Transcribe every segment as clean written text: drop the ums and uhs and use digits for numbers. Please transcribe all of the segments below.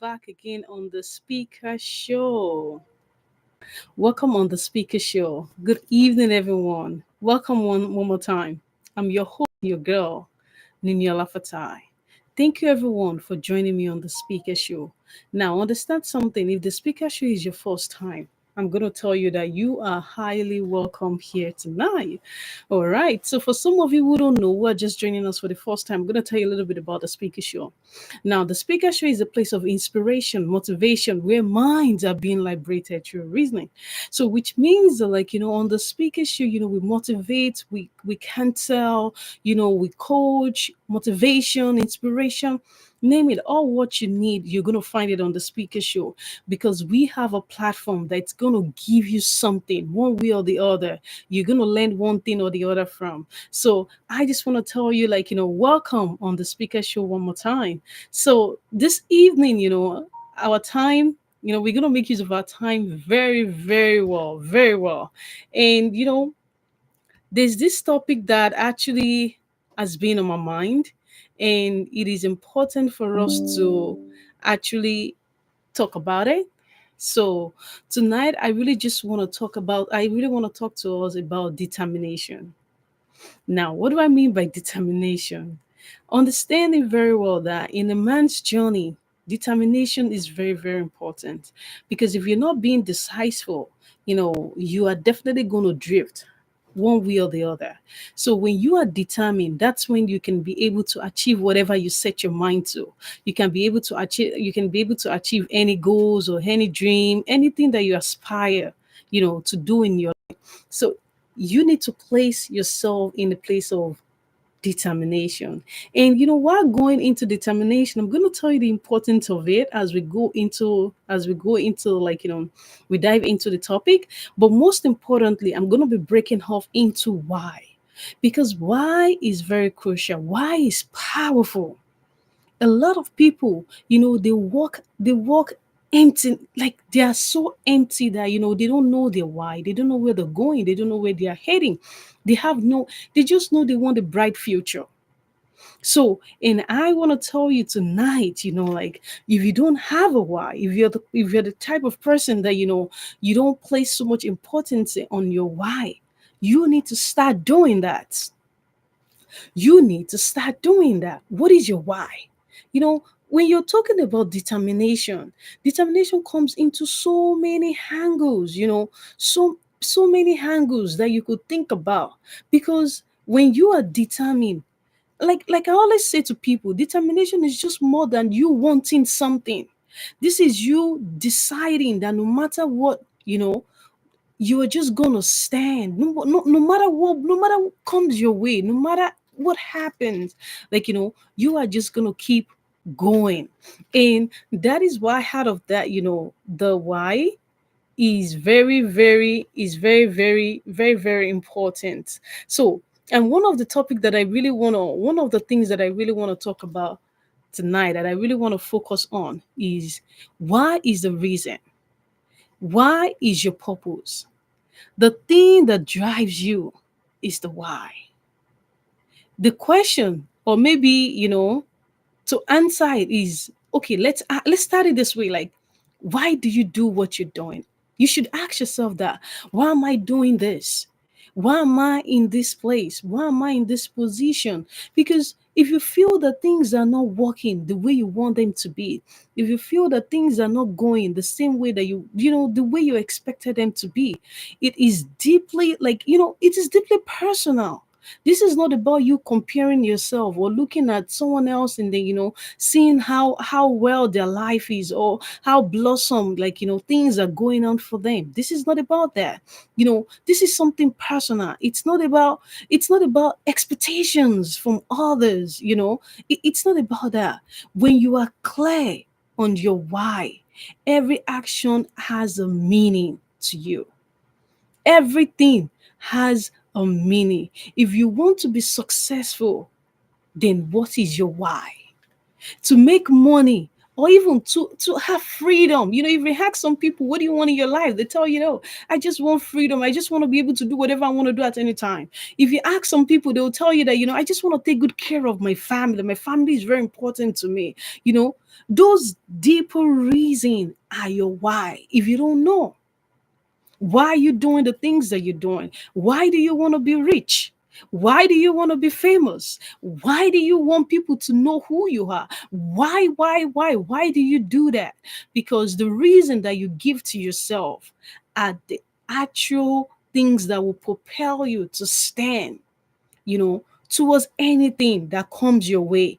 back again on the Speaker Show. Welcome on the Speaker Show. Good evening, everyone. Welcome one more time. I'm your host, your girl, Niniola Fatai. Thank you, everyone, for joining me on the Speaker Show. Now, understand something. If the Speaker Show is your first time, I'm going to tell you that you are highly welcome here tonight. All right. So, for some of you who don't know, who are just joining us for the first time, I'm going to tell you a little bit about the Speaker Show. Now, the Speaker Show is a place of inspiration, motivation, where minds are being liberated through reasoning. So, which means that, on the Speaker Show, we motivate, we cancel, we coach, motivation, inspiration. Name it, all what you need, you're going to find it on the Speaker Show because we have a platform that's going to give you something one way or the other. You're going to learn one thing or the other from. So I just want to tell you, welcome on the Speaker Show one more time. So this evening, our time, we're going to make use of our time very, very well, very well. And, there's this topic that actually has been on my mind, and it is important for us to actually talk about it. So tonight, I really want to talk to us about determination. Now, what do I mean by determination? Understanding very well that in a man's journey, determination is very, very important because if you're not being decisive, you are definitely going to drift one way or the other. So when you are determined, that's when you can be able to achieve whatever you set your mind to. You can be able to achieve any goals or any dream, anything that you aspire, to do in your life. So you need to place yourself in the place of determination. And while going into determination, I'm going to tell you the importance of it as we go into we dive into the topic. But most importantly, I'm going to be breaking off into why. Because why is very crucial. Why is powerful. A lot of people, they walk empty, like they are so empty that they don't know their why, they don't know where they're going, they don't know where they are heading. They just know they want a bright future. So, and I want to tell you tonight, if you don't have a why, if you're the type of person that you don't place so much importance on your why, you need to start doing that. You need to start doing that. What is your why? When you're talking about determination comes into so many angles, so many angles that you could think about. Because when you are determined, like I always say to people, determination is just more than you wanting something. This is you deciding that no matter what, you are just gonna stand no matter what comes your way, no matter what happens. You are just gonna keep going. And that is why out of that, the why is very important. So, and one of the things that I really want to talk about tonight, that I really want to focus on, is why is the reason, why is your purpose. The thing that drives you is the why. The question, or maybe, to answer it is, okay, let's start it this way. Like, why do you do what you're doing? You should ask yourself that. Why am I doing this? Why am I in this place? Why am I in this position? Because if you feel that things are not working the way you want them to be, if you feel that things are not going the same way that the way you expected them to be, it is deeply, it is deeply personal. This is not about you comparing yourself or looking at someone else and then, seeing how well their life is, or how blossom, things are going on for them. This is not about that. This is something personal. It's not about expectations from others. It's not about that. When you are clear on your why, every action has a meaning to you. Everything has a meaning. If you want to be successful, then what is your why? To make money, or even to have freedom. You know, if you ask some people, what do you want in your life? They tell you, no, I just want freedom. I just want to be able to do whatever I want to do at any time. If you ask some people, they'll tell you that, I just want to take good care of my family. My family is very important to me. You know, those deeper reasons are your why. If you don't know why are you doing the things that you're doing, why do you want to be rich? Why do you want to be famous? Why do you want people to know who you are? Why do you do that? Because the reason that you give to yourself are the actual things that will propel you to stand, towards anything that comes your way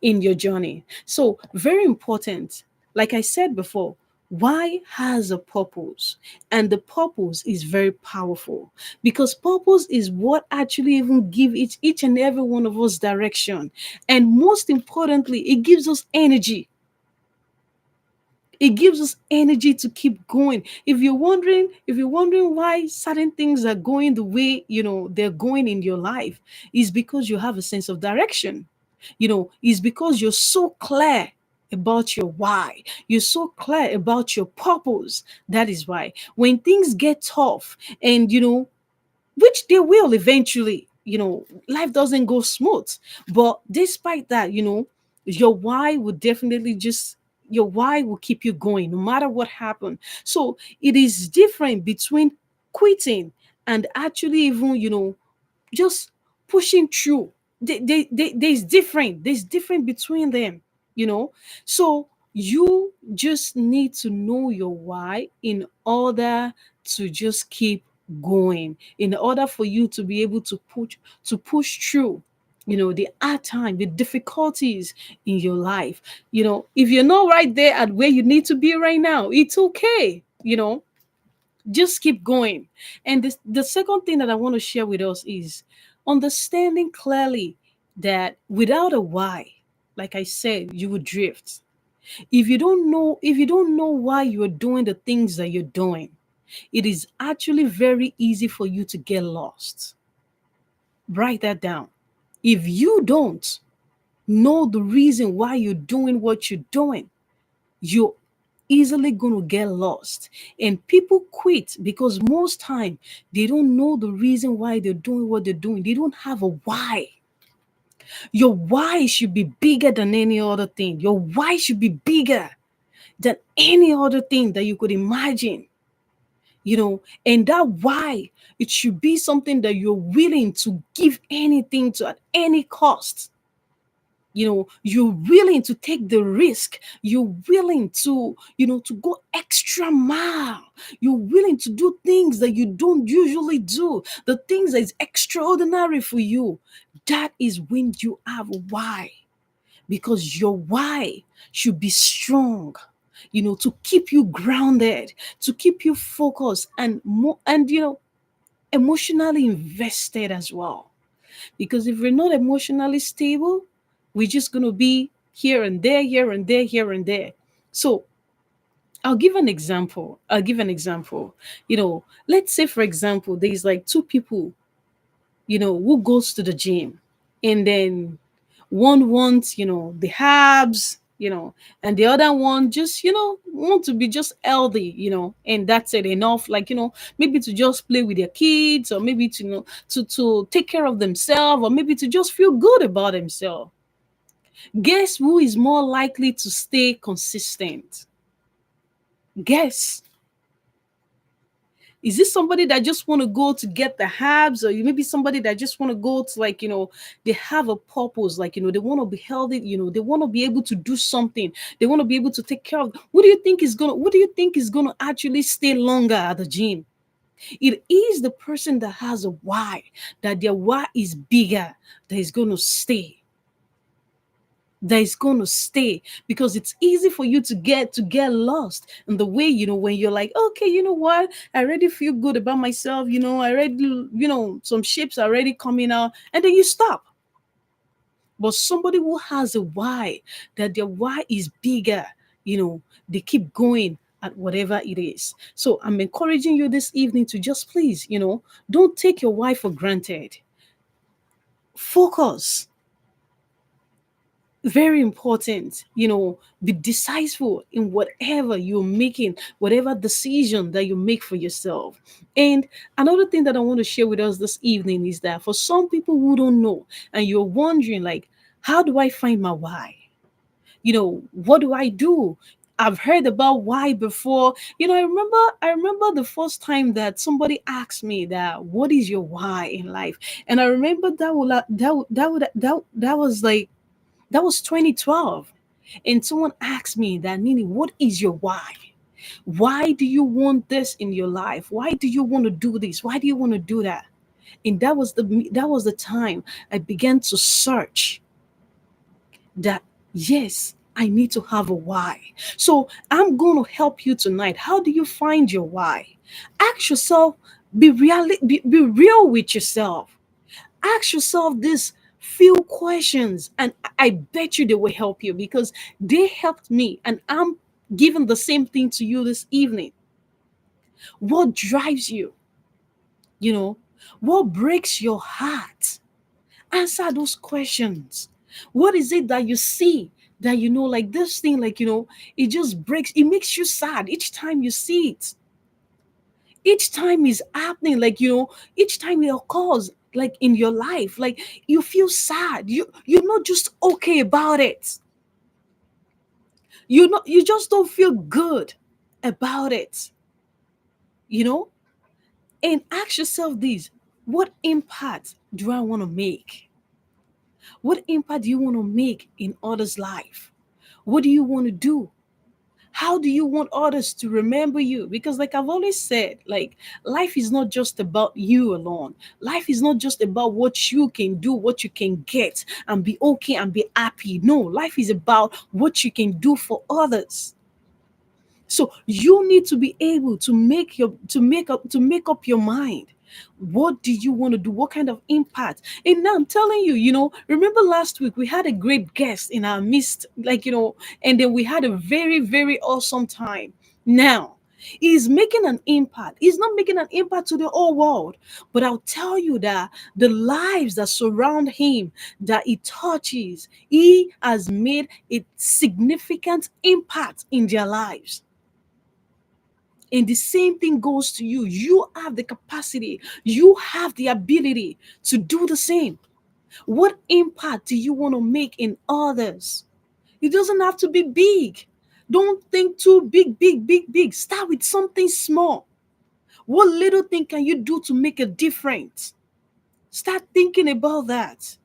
in your journey. So, very important. Like I said before, why has a purpose, and the purpose is very powerful because purpose is what actually even give each and every one of us direction, and most importantly, it gives us energy. It gives us energy to keep going. If you're wondering why certain things are going the way they're going in your life, is because you have a sense of direction. Is because you're so clear about your why. You're so clear about your purpose. That is why when things get tough, and which they will eventually, life doesn't go smooth, but despite that, your why would definitely just your why will keep you going no matter what happened. So it is different between quitting and actually even just pushing through. There's different between them, so you just need to know your why in order to just keep going, in order for you to be able to push through the hard time, the difficulties in your life. If you're not right there at where you need to be right now, it's okay. Just keep going. And the second thing that I want to share with us is understanding clearly that without a why, like I said, you would drift. If you don't know why you're doing the things that you're doing, it is actually very easy for you to get lost. Write that down. If you don't know the reason why you're doing what you're doing, you're easily going to get lost. And people quit because most time they don't know the reason why they're doing what they're doing. They don't have a why. Your why should be bigger than any other thing. Your why should be bigger than any other thing that you could imagine. And that why, it should be something that you're willing to give anything to at any cost. You're willing to take the risk. You're willing to go extra mile. You're willing to do things that you don't usually do, the things that is extraordinary for you. That is when you have a why, because your why should be strong, to keep you grounded, to keep you focused, and more, and emotionally invested as well. Because if we're not emotionally stable, we're just going to be here and there, here and there, here and there. So I'll give an example. Let's say, for example, there's like two people, who goes to the gym, and then one wants, the abs, and the other one just, want to be just healthy, and that's it, enough, like, maybe to just play with their kids, or maybe to, to take care of themselves, or maybe to just feel good about themselves. Guess who is more likely to stay consistent? Guess. Is this somebody that just want to go to get the abs, or maybe somebody that just want to go to, like, they have a purpose, like, they want to be healthy, they want to be able to do something, they want to be able to take care of. What do you think is gonna actually stay longer at the gym? It is the person that has a why, that their why is bigger, that is going to stay, because it's easy for you to get lost in the way, when you're like, okay, you know what, I already feel good about myself, I already, some shapes are already coming out, and then you stop. But somebody who has a why, that their why is bigger, they keep going at whatever it is. So I'm encouraging you this evening to just please, don't take your why for granted. Focus. Very important. Be decisive in whatever you're making, whatever decision that you make for yourself. And another thing that I want to share with us this evening is that for some people who don't know, and you're wondering, like, how do I find my why? What do I do? I've heard about why before. I remember the first time that somebody asked me that, what is your why in life? And I remember that was 2012. And someone asked me that, Nini, what is your why? Why do you want this in your life? Why do you want to do this? Why do you want to do that? And that was the time I began to search that, yes, I need to have a why. So I'm going to help you tonight. How do you find your why? Ask yourself, be real with yourself. Ask yourself this few questions, and I bet you they will help you, because they helped me, and I'm giving the same thing to you this evening. What drives you? You know, what breaks your heart? Answer those questions. What is it that you see that, like this thing, like, it just breaks, it makes you sad each time you see it? Each time is happening, like, each time it occurs, like in your life, like you feel sad, you're not just okay about it, you just don't feel good about it, you know and ask yourself this: what impact do I want to make? What impact do you want to make in others' life? What do you want to do? How do you want others to remember you? Because, like I've always said, like, life is not just about you alone. Life is not just about what you can do, what you can get and be okay and be happy. No, life is about what you can do for others. So you need to be able to make up your mind. What do you want to do? What kind of impact? And now I'm telling you, remember last week we had a great guest in our midst, like, and then we had a very, very awesome time. Now he's making an impact. He's not making an impact to the whole world, but I'll tell you that the lives that surround him, that he touches, he has made a significant impact in their lives. And the same thing goes to you. You have the capacity, you have the ability to do the same. What impact do you want to make in others? It doesn't have to be big. Don't think too big, big, big, big. Start with something small. What little thing can you do to make a difference? Start thinking about that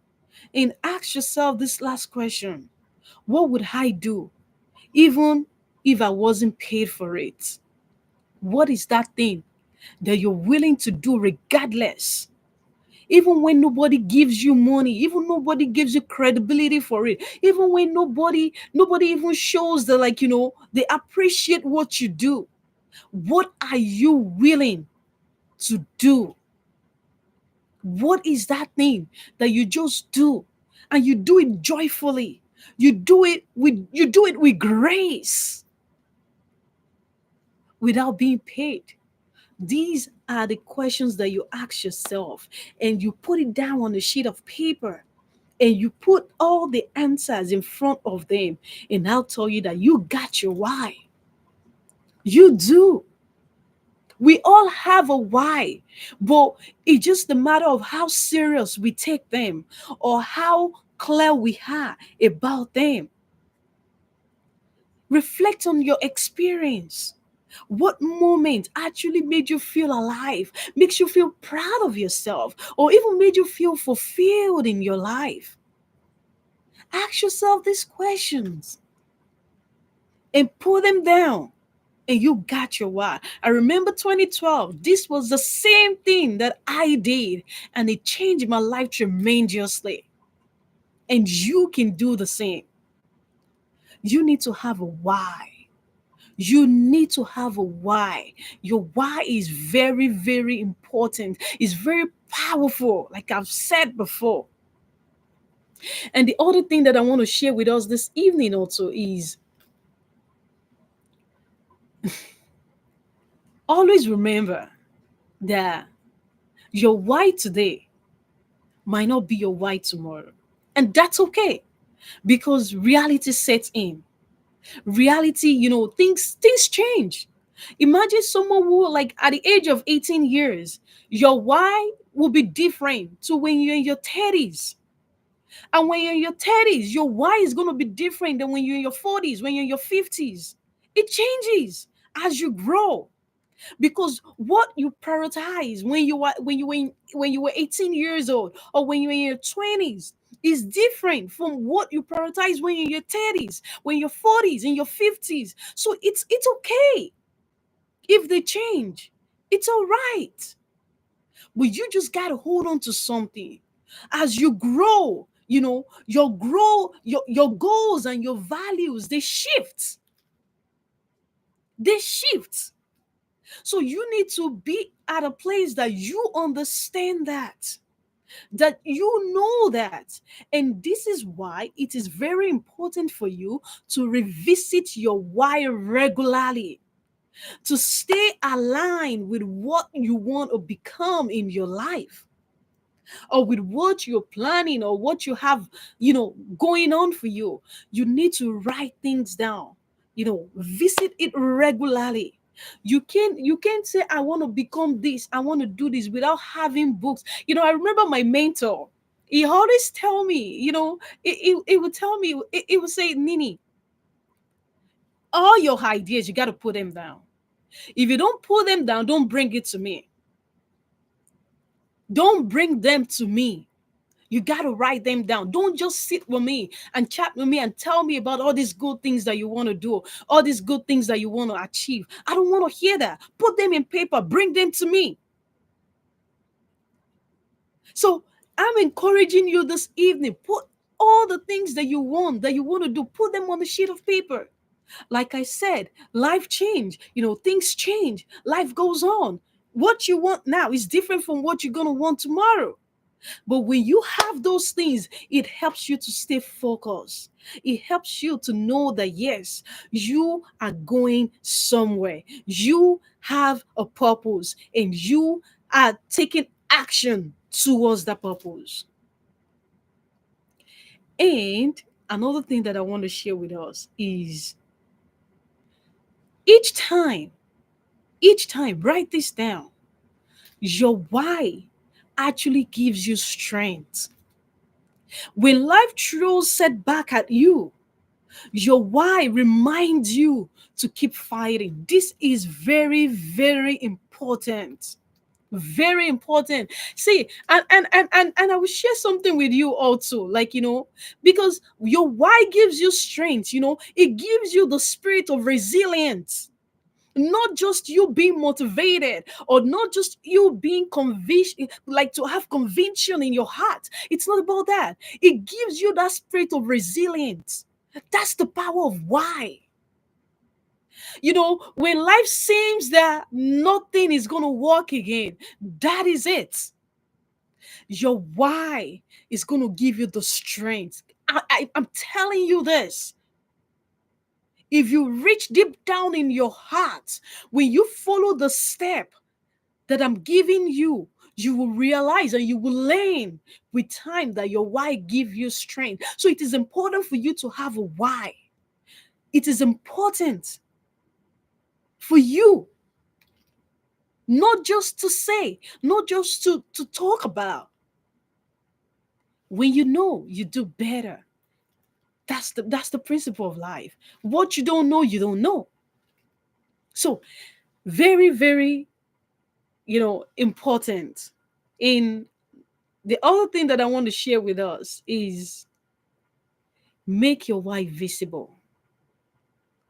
and ask yourself this last question: what would I do even if I wasn't paid for it? What is that thing that you're willing to do regardless? Even when nobody gives you money, even nobody gives you credibility for it, even when nobody even shows that, like, they appreciate what you do. What are you willing to do? What is that thing that you just do, and you do it joyfully? You do it with grace, without being paid. These are the questions that you ask yourself, and you put it down on a sheet of paper, and you put all the answers in front of them. And I'll tell you that you got your why. You do. We all have a why, but it's just a matter of how serious we take them, or how clear we are about them. Reflect on your experience. What moment actually made you feel alive, makes you feel proud of yourself, or even made you feel fulfilled in your life? Ask yourself these questions and put them down, and you got your why. I remember 2012, this was the same thing that I did, and it changed my life tremendously. And you can do the same. You need to have a why. You need to have a why. Your why is very, very important. It's very powerful, like I've said before. And the other thing that I want to share with us this evening also is, always remember that your why today might not be your why tomorrow. And that's okay. because reality sets in. Reality, things change. Imagine someone who, like, at the age of 18 years, your why will be different to when you're in your 30s. And when you're in your 30s, your why is going to be different than when you're in your 40s, when you're in your 50s. It changes as you grow, because what you prioritize when you were 18 years old, or when you were in your 20s, is different from what you prioritize when you're in your 30s, when you're 40s, in your 50s. So it's okay if they change. It's all right. But you just got to hold on to something as you grow. Your goals and your values, they shift. So you need to be at a place that you understand that you know that. And this is why it is very important for you to revisit your why regularly, to stay aligned with what you want to become in your life, or with what you're planning, or what you have, going on for you. You need to write things down, visit it regularly. You can't say, I want to become this, I want to do this, without having books. I remember my mentor. He always tell me, it would tell me, it would say, Nini, all your ideas, you got to put them down. If you don't put them down, don't bring it to me. Don't bring them to me. You got to write them down. Don't just sit with me and chat with me and tell me about all these good things that you want to do, all these good things that you want to achieve. I don't want to hear that. Put them in paper, bring them to me. So I'm encouraging you this evening, put all the things that you want to do, put them on a sheet of paper. Like I said, life change, things change, life goes on. What you want now is different from what you're going to want tomorrow. But when you have those things, it helps you to stay focused. It helps you to know that, yes, you are going somewhere. You have a purpose and you are taking action towards that purpose. And another thing that I want to share with us is, each time, write this down. Your why actually gives you strength. When life throws setback at you, your why reminds you to keep fighting. This is very, very important. Very important. See, and I will share something with you also, like, because your why gives you strength, it gives you the spirit of resilience. Not just you being motivated, or not just you being convinced, like to have conviction in your heart. It's not about that. It gives you that spirit of resilience. That's the power of why. When life seems that nothing is going to work again, that is it. Your why is going to give you the strength. I'm telling you this. If you reach deep down in your heart, when you follow the step that I'm giving you, you will realize and you will learn with time that your why give you strength. So it is important for you to have a why. It is important for you, not just to say, not just to talk about. When you know, you do better. That's the principle of life. What you don't know, you don't know. So very, very, important. In the other thing that I want to share with us is, make your why visible.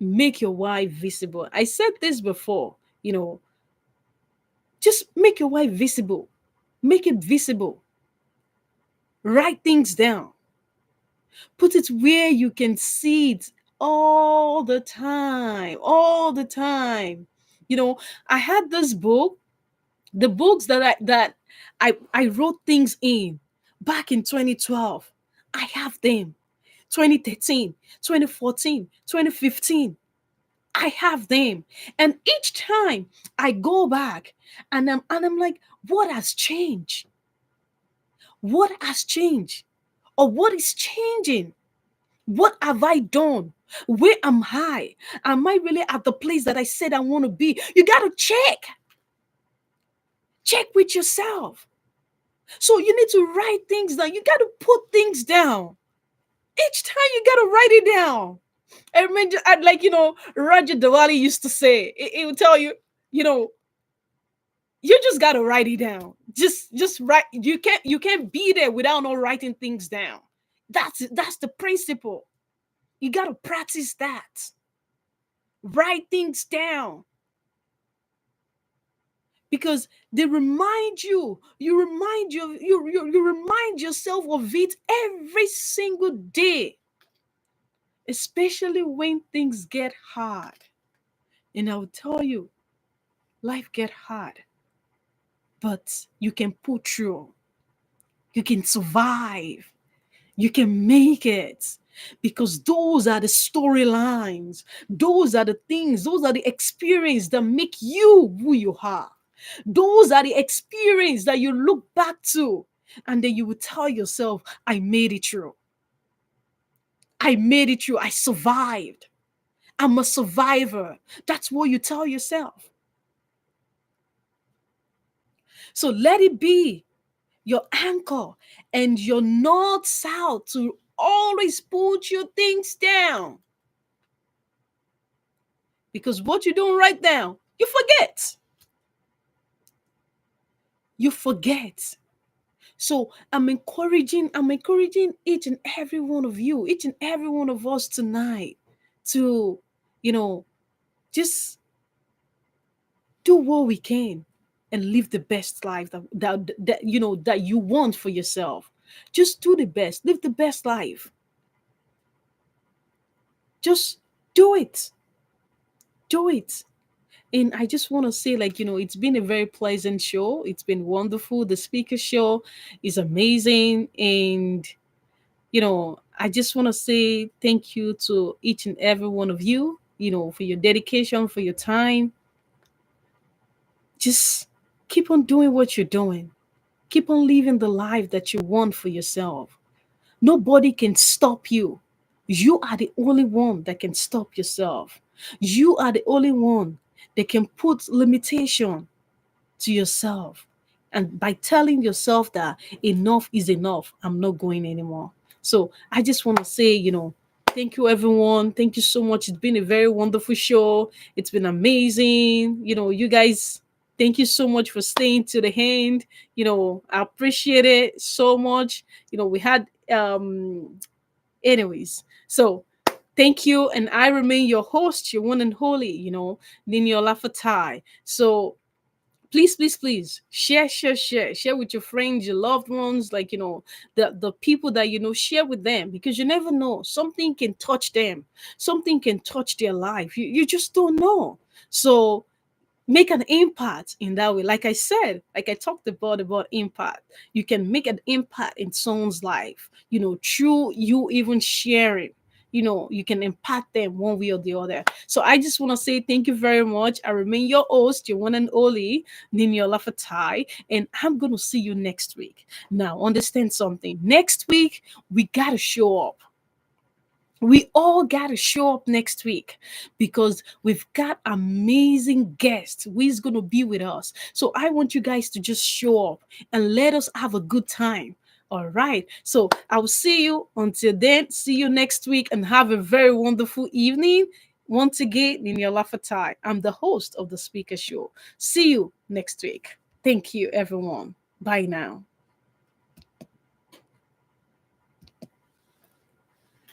Make your why visible. I said this before, just make your why visible. Make it visible. Write things down. Put it where you can see it all the time. All the time. I had this book, the books that I wrote things in back in 2012. I have them. 2013, 2014, 2015. I have them. And each time I go back, and I'm like, what has changed? What has changed? Or what is changing? What have I done? Where am I? Am I really at the place that I said I want to be? You got to check. Check with yourself. So you need to write things down. You got to put things down. Each time you got to write it down. I remember, like, Roger Diwali used to say, it would tell you, you know, you just got to write it down. Just write. You can't be there without not writing things down. That's the principle. You got to practice that. Write things down, because they remind you remind yourself of it every single day, especially when things get hard. And I'll tell you, life get hard, but you can pull through. You can survive. You can make it, because those are the storylines. Those are the things, those are the experience that make you who you are. Those are the experience that you look back to, and then you will tell yourself, I made it through. I made it through. I survived. I'm a survivor. That's what you tell yourself. So let it be your anchor and your north south to always put your things down. Because what you don't write down, you forget. You forget. So I'm encouraging each and every one of you, each and every one of us tonight to, you know, just do what we can and live the best life that you want for yourself. Just do the best, live the best life. Just do it. Do it. And I just want to say, like, it's been a very pleasant show. It's been wonderful. The speaker show is amazing. And, I just want to say thank you to each and every one of you, for your dedication, for your time. Just keep on doing what you're doing. Keep on living the life that you want for yourself. Nobody can stop you. You are the only one that can stop yourself. You are the only one that can put limitation to yourself. And by telling yourself that enough is enough, I'm not going anymore. So I just want to say, thank you, everyone. Thank you so much. It's been a very wonderful show. It's been amazing. You guys, thank you so much for staying to the end. I appreciate it so much. We had anyways. So thank you. And I remain your host, your one and holy, Niniola Fatai. So please, please, please share with your friends, your loved ones, like, the people that share with them, because you never know, something can touch them, something can touch their life. You just don't know. So make an impact in that way. Like I said, like I talked about impact. You can make an impact in someone's life, through you even sharing. You can impact them one way or the other. So I just want to say thank you very much. I remain your host, your one and only Niniola Fatai, and I'm going to see you next week. Now, understand something. Next week, we got to show up. We all got to show up next week, because we've got amazing guests who is going to be with us. So I want you guys to just show up and let us have a good time. All right. So I will see you until then. See you next week and have a very wonderful evening. Once again, Niniola Fatai. I'm the host of the Speaker Show. See you next week. Thank you, everyone. Bye now.